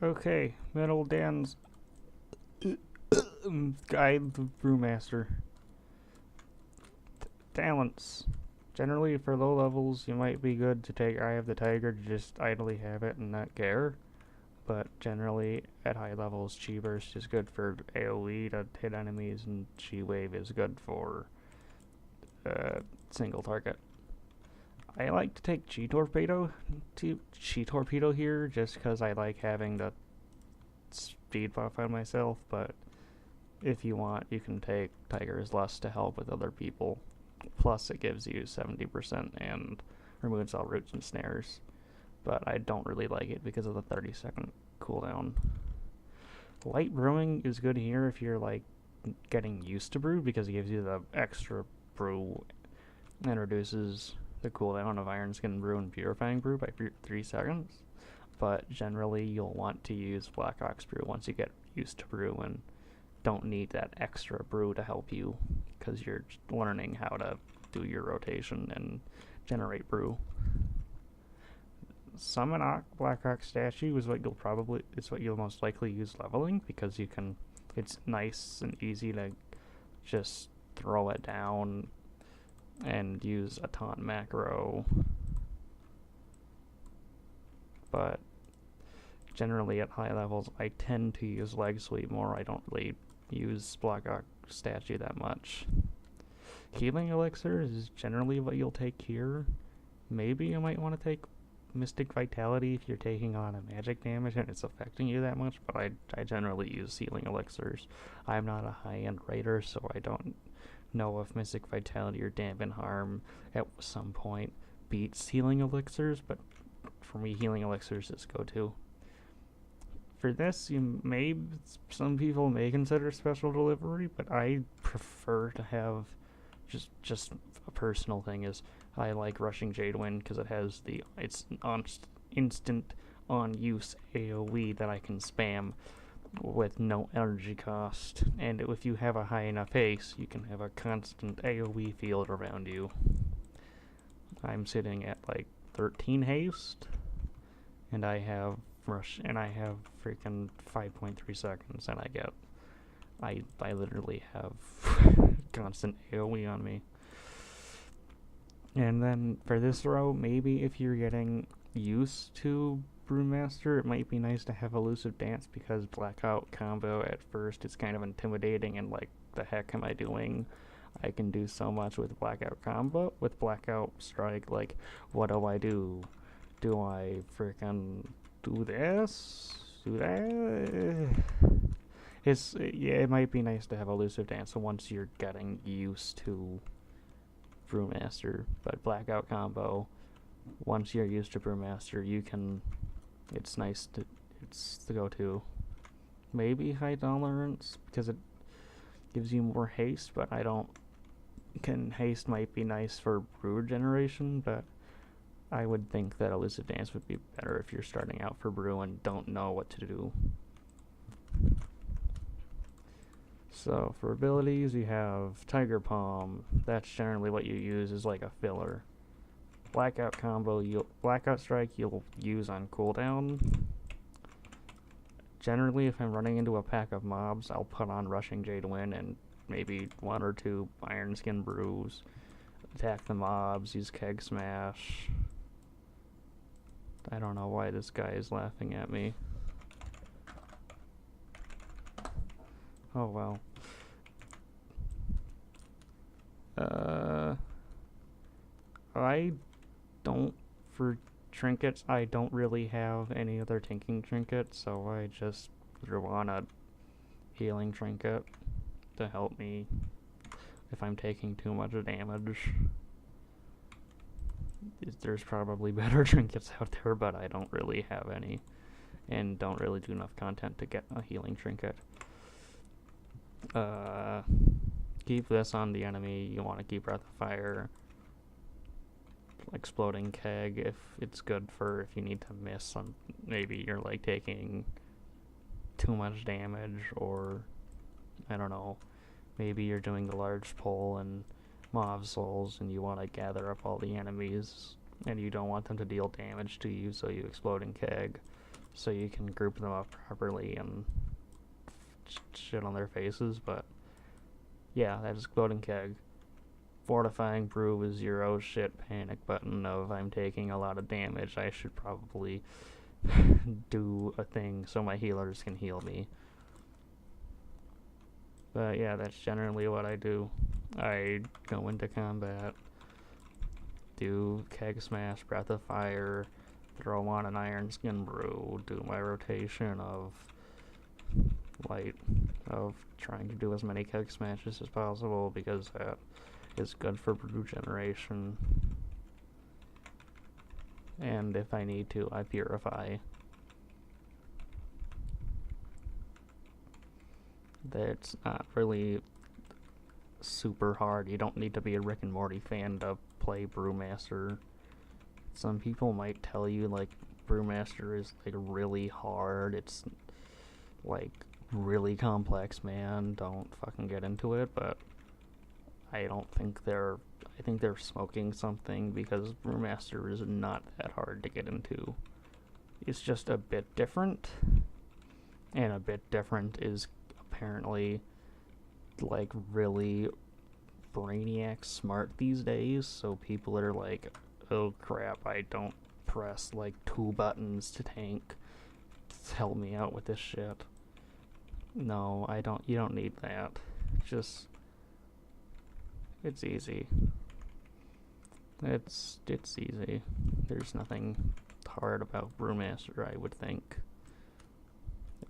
Okay, Metal Dan's Guide the Brewmaster. Talents. Generally, for low levels, you might be good to take Eye of the Tiger to just idly have it and not care. But generally, at high levels, Chi Burst is good for AoE to hit enemies, and Chi Wave is good for single target. I like to take Chi Torpedo here, just because I like having the speed buff on myself. But if you want, you can take Tiger's Lust to help with other people. Plus, it gives you 70% and removes all roots and snares. But I don't really like it because of the 30-second cooldown. Light brewing is good here if you're like getting used to brew, because it gives you the extra brew and reduces the cooldown of Iron Skin Brew and Purifying Brew by 3 seconds. But generally, you'll want to use Black Ox Brew once you get used to brew and don't need that extra brew to help you, because you're learning how to do your rotation and generate brew. Summon Black Ox statue is what you'll most likely use leveling, because you can. It's nice and easy to just throw it down and use a taunt macro. But generally at high levels, I tend to use leg sweep more. I don't really use Black Ox statue that much. Healing elixir is generally what you'll take here. Maybe you might want to take Mystic Vitality if you're taking on a magic damage and it's affecting you that much, but I generally use healing elixirs. I'm not a high-end raider, so I don't know if Mystic Vitality or Dampen Harm at some point beats healing elixirs, but for me, healing elixirs is go-to. For this, some people may consider special delivery, but I prefer to have just a personal thing is I like Rushing Jade Wind because it's instant on use AoE that I can spam with no energy cost, and if you have a high enough haste, you can have a constant AoE field around you. I'm sitting at like 13 haste, and I have freaking 5.3 seconds, and I literally have constant AoE on me. And then for this row, maybe if you're getting used to Brewmaster, it might be nice to have Elusive Dance, because Blackout combo at first is kind of intimidating and like, the heck am I doing? I can do so much with Blackout combo, with Blackout Strike, like, what do I do? Do I freaking do this? Do that? It might be nice to have Elusive Dance once you're getting used to Brewmaster, but Blackout combo, once you're used to Brewmaster, it's the go-to. Maybe High Tolerance, because it gives you more haste, but haste might be nice for brew generation, but I would think that Elusive Dance would be better if you're starting out for brew and don't know what to do. So for abilities, you have Tiger Palm. That's generally what you use as like a filler. Blackout Strike you'll use on cooldown. Generally, if I'm running into a pack of mobs, I'll put on Rushing Jade Wind and maybe 1 or 2 Iron Skin Brews. Attack the mobs, use Keg Smash. I don't know why this guy is laughing at me. Oh well. For trinkets, I don't really have any other tanking trinkets, so I just threw on a healing trinket to help me if I'm taking too much damage. There's probably better trinkets out there, but I don't really have any, and don't really do enough content to get a healing trinket. Keep this on the enemy. You want to keep Breath of Fire, Exploding Keg if it's good for if you need to miss on, maybe you're like taking too much damage, or I don't know, maybe you're doing the large pull and Mav Souls and you want to gather up all the enemies and you don't want them to deal damage to you, so you Exploding Keg. so you can group them up properly and shit on their faces. But yeah, that exploding keg. Fortifying brew is your oh shit panic button of I'm taking a lot of damage, I should probably do a thing so my healers can heal me. But yeah, that's generally what I do. I go into combat, do keg smash, breath of fire, throw on an iron skin brew, do my rotation of light, of trying to do as many keg smashes as possible because that is good for brew generation. And if I need to, I purify. That's not really super hard. You don't need to be a Rick and Morty fan to play Brewmaster. Some people might tell you like Brewmaster is like really hard. It's like really complex, man. Don't fucking get into it, but I don't think I think they're smoking something because Brewmaster is not that hard to get into. It's just a bit different, and a bit different is apparently like really brainiac smart these days, so people that are like, oh crap, I don't press like 2 buttons to tank, help me out with this shit. No, you don't need that. Just, it's easy. It's easy. There's nothing hard about Brewmaster, I would think.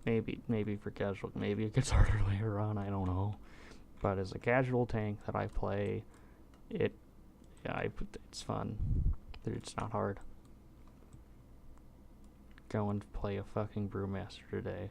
Maybe for casual, maybe it gets harder later on, I don't know. But as a casual tank that I play, it's fun. It's not hard. Go and play a fucking Brewmaster today.